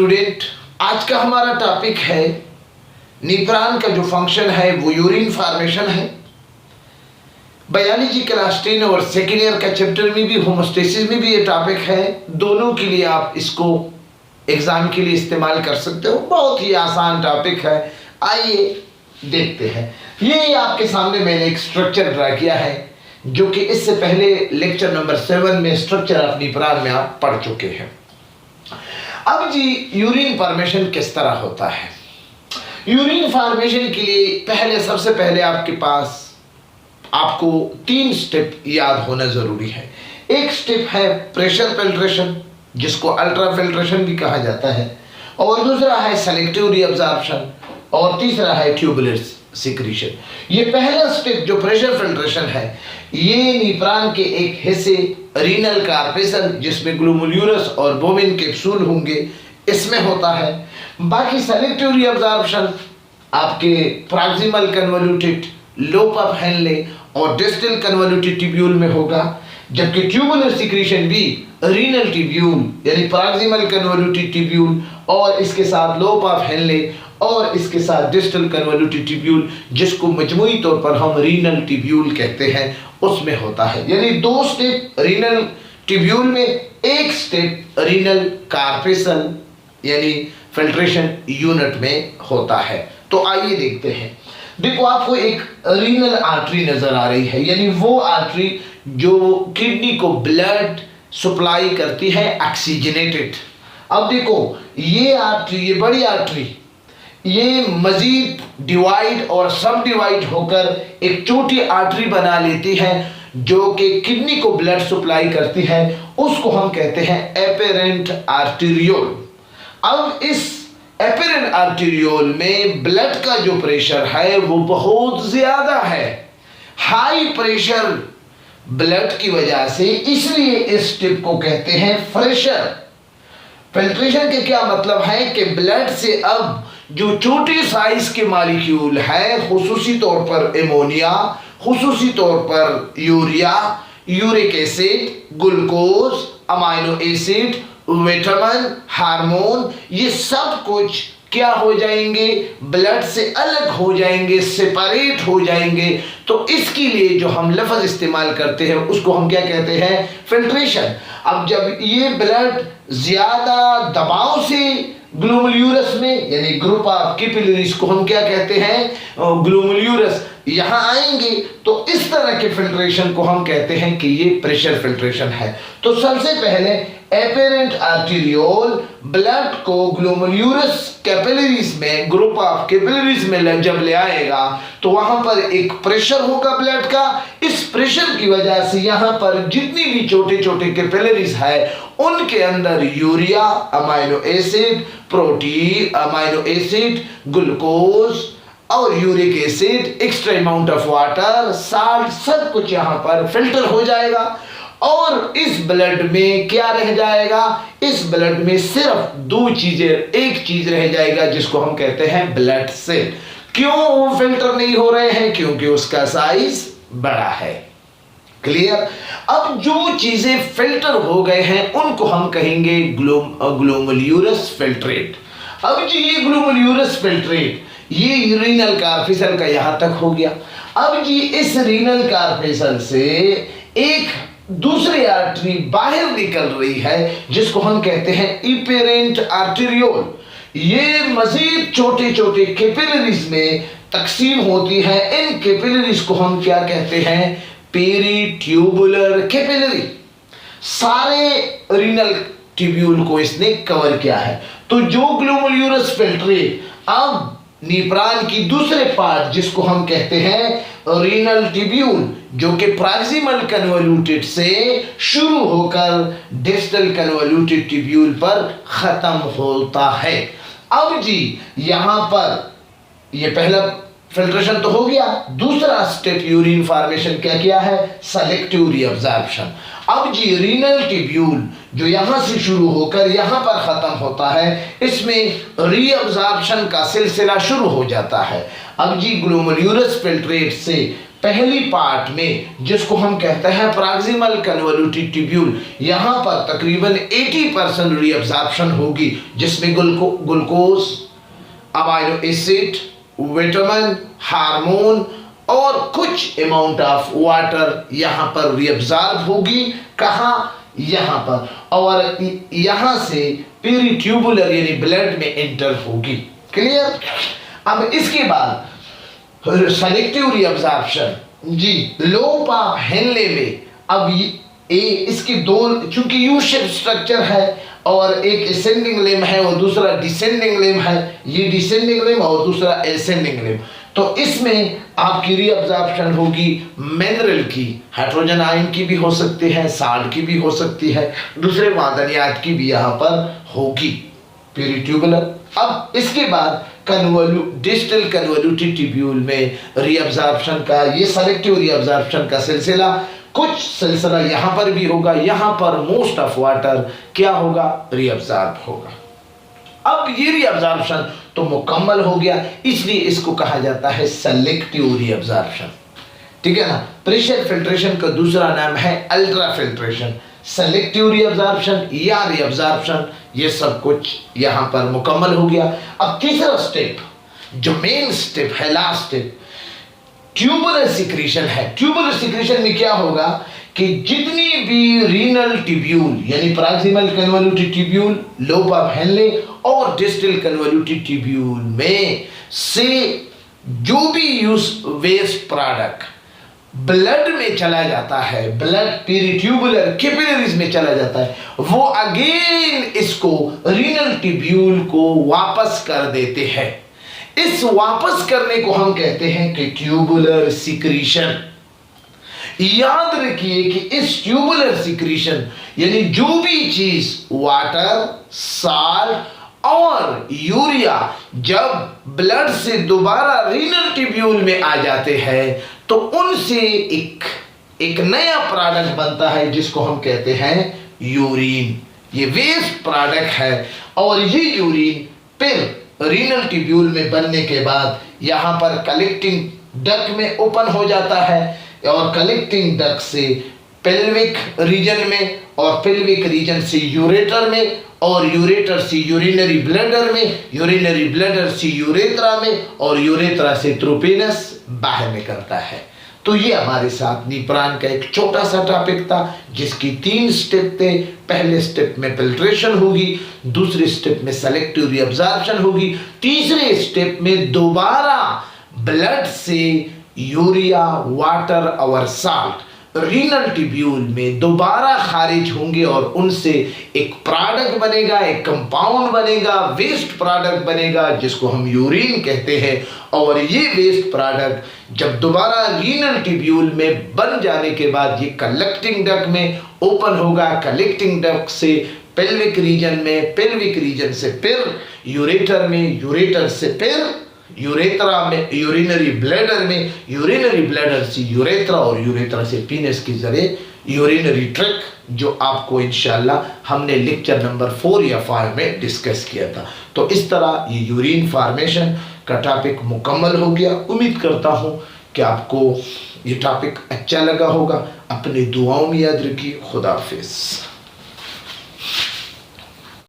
Student, आज का हमारा टॉपिक है नीपरान का जो फंक्शन है वो यूरिन फॉर्मेशन है। बायोलॉजी क्लास 10 और सेकेंड ईयर का चैप्टर में भी, होमोस्टेसिस में भी ये टॉपिक है। दोनों के लिए आप इसको एग्जाम के लिए इस्तेमाल कर सकते हो। बहुत ही आसान टॉपिक है, आइए देखते हैं। ये आपके सामने मैंने एक स्ट्रक्चर ड्रा किया है जो कि इससे पहले लेक्चर नंबर 7 में स्ट्रक्चर ऑफ नीपरान में आप पढ़ चुके हैं। अब जी यूरिन फॉर्मेशन किस तरह होता है। यूरिन फॉर्मेशन के लिए सबसे पहले आपको 3 स्टेप याद होना जरूरी है। एक स्टेप है प्रेशर फिल्ट्रेशन, जिसको अल्ट्रा फिल्ट्रेशन भी कहा जाता है, और दूसरा है सेलेक्टिव रीअब्जॉर्प्शन, और तीसरा है ट्यूबुलर सिक्रीशन। ये पहला स्टेप जो प्रेशर फिल्ट्रेशन है, ये नीपरान के एक हिस्से रीनल कार्पेसल, जिसमें ग्लोमेरुलस और बोविन कैप्सूल होंगे, इसमें होता है। बाकी सेलेक्टिव रीअब्जॉर्प्शन आपके proximal convoluted lobe of Henle और डिस्टल कन्वोल्यूटेड ट्यूब्यूल में होगा, जबकि ट्यूबुलर सिक्रीशन भी रीनल ट्यूब्यूल यानी प्रॉक्सिमल कन्वोल्यूटेड ट्यूब्यूल और इसके साथ लोब ऑफ हेनले और इसके साथ डिस्टल कन्वोल्यूटेड ट्यूब्यूल, जिसको मजमूई तौर पर हम रीनल ट्यूब्यूल कहते हैं, उसमें होता है। यानी 2 स्टेप रीनल ट्यूब्यूल में, एक स्टेप रीनल कार्पेसल यानी फिल्ट्रेशन यूनिट में होता है। तो आइए देखते हैं। देखो, आपको एक रीनल आर्टरी नजर आ रही है, यानी वो आर्टरी जो किडनी को ब्लड सप्लाई करती है ऑक्सीजनेटेड। अब देखो, ये आर्टरी, ये बड़ी आर्टरी, ये मजीद डिवाइड और सब डिवाइड होकर एक छोटी आर्टरी बना लेती है जो कि किडनी को ब्लड सप्लाई करती है। उसको हम कहते हैं एपेरेंट आर्टेरियोल। अब इस एपेरेंट आर्टेरियोल में ब्लड का जो प्रेशर है वो बहुत ज्यादा है, हाई प्रेशर ब्लड की वजह से, इसलिए इस स्टेप को कहते हैं प्रेशर फिल्ट्रेशन। के क्या मतलब है कि ब्लड से अब जो छोटे साइज के मॉलिक्यूल है, खुसूसी तौर पर एमोनिया, खुसूसी तौर पर urea, uric acid, glucose, amino acid, vitamin, hormone, ये सब कुछ क्या हो जाएंगे, ब्लड से अलग हो जाएंगे, सेपरेट हो जाएंगे। तो इसके लिए जो हम लफ्ज इस्तेमाल करते हैं उसको हम क्या कहते हैं, फिल्ट्रेशन। अब जब ये ब्लड ज्यादा दबाव से ग्लोमेरुलस में, यानी ग्रुप ऑफ कैपिलरीज को हम क्या कहते हैं, ग्लोमेरुलस, यहां आएंगे, तो इस तरह के फिल्ट्रेशन को हम कहते हैं कि ये प्रेशर फिल्ट्रेशन है। तो सबसे पहले एपेरेंट आर्टेरियोल ब्लड को ग्लोमेरुलस कैपिलरीज में, ग्रुप ऑफ कैपिलरीज में जब ले आएगा तो वहां पर एक प्रेशर होगा ब्लड का। इस प्रेशर की वजह से यहां पर जितनी भी छोटे छोटे कैपिलरीज है उनके अंदर urea, amino acid, protein, amino acid, glucose और uric acid, extra amount of water, salt, सब कुछ यहां पर फिल्टर हो जाएगा। और इस ब्लड में क्या रह जाएगा, इस ब्लड में सिर्फ 2 चीजें, एक चीज रह जाएगा जिसको हम कहते हैं ब्लड सेल। क्यों वो फिल्टर नहीं हो रहे हैं? क्योंकि उसका साइज बड़ा है। क्लियर? अब जो चीजें फिल्टर हो गए हैं उनको हम कहेंगे ग्लोमेरुलस फिल्ट्रेट। अब जी ये ग्लोमेरुलस फिल्ट्रेट, ये रीनल कार्पेसल का यहां तक हो गया। अब जी इस रीनल कार्पेसल से एक दूसरी आर्टरी बाहर निकल रही है जिसको हम कहते हैं एपेरेंट आर्टेरियोल। ये मजीद छोटे छोटे कैपिलरीज में तकसीम होती है। इन कैपिलरीज को हम क्या कहते हैं, पेरीट्यूबुलर कैपिलरी। सारे रीनल ट्यूब्यूल को इसने कवर किया है। तो जो ग्लोमेरुलस फिल्ट्रेट अब नीपरान की दूसरे पार्ट, जिसको हम कहते हैं रीनल ट्यूब्यूल, जो कि प्रॉक्सिमल कन्वोल्यूटेड से शुरू होकर डिस्टल कन्वोल्यूटेड ट्यूब्यूल पर खत्म होता है। अब जी यहां पर ये पहला फिल्ट्रेशन तो हो गया। दूसरा स्टेप यूरिन फॉर्मेशन क्या किया है, सेलेक्टिव रीअब्जॉर्प्शन। अब जी रीनल ट्यूब्यूल जो यहां से शुरू होकर यहां पर खत्म होता है, इसमें रीअब्जॉर्प्शन का सिलसिला शुरू हो जाता है। अब जी ग्लोमेरुलस फिल्ट्रेट से पहली पार्ट में जिसको हम कहते हैं प्रॉक्सिमल कन्वोल्यूटिव ट्यूब्यूल, यहाँ पर तकरीबन 80% रीअब्जॉर्प्शन होगी, जिसमें glucose, amino acid, vitamin, hormone और कुछ अमाउंट ऑफ वाटर यहाँ पर रीअब्जॉर्ब होगी। कहाँ? यहाँ पर, और यहाँ से पेरिट्यूबुलर यानी ब्लड में एंटर होगी। क्लियर? अब इसके बाद सेलेक्टिव रीअब्जॉर्प्शन जी, लोब ऑफ हेनले में अब इसके दो, चूंकि यू शेप स्ट्रक्चर है और एक असेंडिंग लिम्ब है और दूसरा डिसेंडिंग लिम्ब है, ये डिसेंडिंग लिम्ब और दूसरा असेंडिंग लिम्ब, तो इसमें आपकी रीअब्जॉर्प्शन होगी मिनरल की, हाइड्रोजन आयन की भी हो सकती है, साल्ट की भी हो सकती है, दूसरे मादनियात की भी यहाँ पर होगी, पेरिट्यूबुलर। अब इसके बाद डिस्टल कन्वोल्यूटिव ट्यूब्यूल में रीअब्जॉर्प्शन का, ये सेलेक्टिव रीअब्जॉर्प्शन का सिलसिला, कुछ सिलसिला यहाँ पर भी होगा, यहाँ पर मोस्ट ऑफ वाटर क्या होगा? रीअब्जॉर्ब होगा। अब ये रीअब्जॉर्प्शन तो मुकम्मल हो गया, इसलिए इसको कहा जाता है सेलेक्टिव रीअब्जॉर्प्शन। ठीक है ना? प्रेशर फिल्ट्रेशन का दूसरा नाम है अल्ट्रा फिल्ट्रेशन। सेलेक्टिव रीअब्जॉर्प्शन या रीअब्जॉर्प्शन, ये सब कुछ यहाँ पर मुकम्मल हो गया। अब तीसरा स्टेप, जो मेन स्टेप है, लास्ट स्टेप, ट्यूबुलर सिक्रीशन है। ट्यूबुलर सिक्रीशन में क्या होगा कि जितनी भी रीनल ट्यूब्यूल यानी proximal convolutive tubule, loop of Henle और डिस्टल कन्वोल्यूटिव ट्यूब्यूल में से जो भी यूज वेस्ट प्रोडक्ट ब्लड में चला जाता है, ब्लड पेरिट्यूबुलर कैपिलरीज में चला जाता है, वो अगेन इसको रीनल ट्यूब्यूल को वापस कर देते हैं। इस वापस करने को हम कहते हैं कि ट्यूबुलर सिक्रीशन। याद रखिए कि इस ट्यूबुलर सिक्रीशन यानी जो भी चीज वाटर, साल्ट और यूरिया जब ब्लड से दोबारा रीनल ट्यूब्यूल में आ जाते हैं तो उनसे एक नया प्रोडक्ट बनता है जिसको हम कहते हैं यूरिन। ये वेस्ट प्रोडक्ट है और ये यूरिन फिर रीनल ट्यूब्यूल में बनने के बाद यहाँ पर कलेक्टिंग डक्ट में ओपन हो जाता है और कलेक्टिंग डक्ट से पेल्विक रीजन में और पेल्विक रीजन से यूरेटर में और यूरेटर से यूरिनरी ब्लैडर में, यूरिनरी ब्लैडर से यूरेथ्रा में और यूरेथ्रा से थ्रू पेनिस बाहर निकलता है। तो ये हमारे साथ निप्रान का एक छोटा सा टॉपिक था जिसकी 3 स्टेप थे। पहले स्टेप में फिल्ट्रेशन होगी, दूसरे स्टेप में सेलेक्टिव रीअब्जॉर्प्शन होगी, तीसरे स्टेप में दोबारा ब्लड से यूरिया, वाटर और साल्ट रीनल ट्यूब्यूल में दोबारा खारिज होंगे और उनसे एक प्रोडक्ट बनेगा, एक कंपाउंड बनेगा, वेस्ट प्रोडक्ट बनेगा जिसको हम यूरिन कहते हैं। और ये वेस्ट प्रोडक्ट जब दोबारा रीनल ट्यूब्यूल में बन जाने के बाद ये कलेक्टिंग डक्ट में ओपन होगा, कलेक्टिंग डक्ट से पेल्विक रीजन में, पेल्विक रीजन से फिर यूरेटर में, यूरेटर से फिर यूरेथ्रा में, यूरिनरी ब्लैडर में, यूरिनरी ब्लैडर से यूरेथ्रा और यूरेथ्रा से पीनस के जरिए यूरिनरी ट्रैक्ट, जो आपको इंशाल्लाह हमने लेक्चर नंबर 4 या 5 में डिस्कस किया था। तो इस तरह ये यूरिन फॉर्मेशन का टॉपिक मुकम्मल हो गया। उम्मीद करता हूँ कि आपको ये टॉपिक अच्छा लगा होगा। अपनी दुआओं में याद रखिए। खुदा हाफिज़।